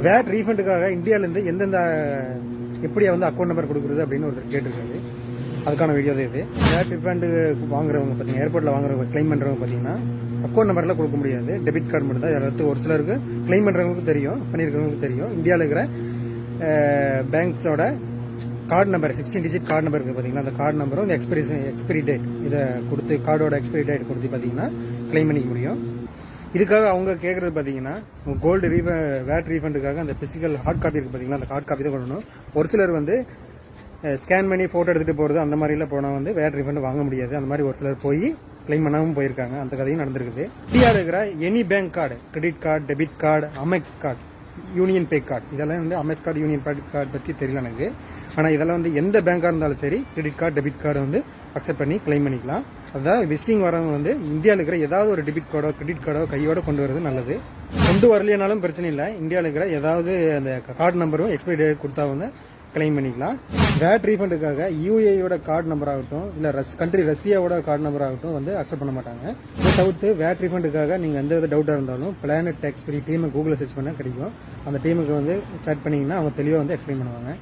Wired ரீஃபண்டுக்காக இந்தியாவிலேருந்து எந்தெந்த எப்படி வந்து அக்கௌண்ட் நம்பர் கொடுக்குறது அப்படின்னு ஒருத்தர் கேட்டிருக்காரு. அதுக்கான வீடியோ தான் இது. வேட் ரீஃபண்டு வாங்குறவங்க பார்த்தீங்கன்னா, ஏர்போர்ட்டில் வாங்குறவங்க கிளைம் பண்ணுறவங்க பார்த்தீங்கன்னா அக்கௌண்ட் நம்பரில் கொடுக்க முடியாது. டெபிட் கார்டு மட்டும் தான். எல்லாத்துக்கும் ஒரு சிலருக்கு கிளைம் பண்ணுறவங்களுக்கு தெரியும், பண்ணியிருக்கிறவங்களுக்கு தெரியும். இந்தியாவில் இருக்கிற பேங்க்ஸோட card number 16 digit card number இருக்குது பார்த்தீங்கன்னா, அந்த கார்டு நம்பரும் இந்த எக்ஸ்பிரி டேட் இதை கொடுத்து கார்டோட எக்ஸ்பிரி டேட் கொடுத்து பார்த்தீங்கன்னா கிளைம் பண்ணிக்க முடியும். இதுக்காக அவங்க கேட்குறது பார்த்தீங்கன்னா கோல்டு வேட் ரீஃபண்டுக்காக அந்த பிசிக்கல் ஹார்ட் காப்பி இருக்குது பார்த்தீங்கன்னா, அந்த ஹார்ட் காப்பி தான் கொள்ளணும். ஒரு சிலர் வந்து ஸ்கேன் பண்ணி ஃபோட்டோ எடுத்துகிட்டு போகிறது அந்த மாதிரிலாம் போனால் வந்து வேட் ரீஃபண்ட் வாங்க முடியாது. அந்த மாதிரி ஒரு சிலர் போய் கிளைம் பண்ணாமல் போயிருக்காங்க. அந்த கதையும் நடந்திருக்குது. இந்தியாவில் இருக்கிற any bank card, credit card, debit card, Amex card, UnionPay card, இதெல்லாம் வந்து Amex card, UnionPay card பற்றி தெரியல எனக்கு. ஆனால் இதெல்லாம் வந்து எந்த பேங்காக இருந்தாலும் சரி கிரெடிட் கார்டு, டெபிட் கார்டு வந்து அக்செப்ட் பண்ணி கிளைம் பண்ணிக்கலாம். அதாவது விசிட்டிங் வரவங்க வந்து இந்தியாவில் இருக்கிற ஏதாவது ஒரு டெபிட் கார்டோ கிரெடிட் கார்டோ கையோட கொண்டு வரது நல்லது. கொண்டு வரலையானாலும் பிரச்சனை இல்லை. இந்தியாவில் இருக்கிற ஏதாவது அந்த கார்டு நம்பரும் எக்ஸ்பைரி டேட் கொடுத்தா வந்து கிளைம் பண்ணிக்கலாம். வேட் ரீஃபண்டுக்காக யூஏயோட கார்டு நம்பர் ஆகட்டும், இல்லை கண்ட்ரி ரஷ்யாவோட கார்டு நம்பர் ஆகட்டும் வந்து அக்செப்ட் பண்ண மாட்டாங்க. இதை தவிர்த்து வேட் ரீஃபண்டுக்காக நீங்கள் எந்த வித டவுட்டாக இருந்தாலும் பிளானட் டேக்ஸ்பெரி டீமை கூகுளில் சர்ச் பண்ண கிடைக்கும். அந்த டீமுக்கு வந்து சேட் பண்ணிங்கன்னா அவங்க தெளிவாக வந்து எக்ஸ்பிளைன் பண்ணுவாங்க.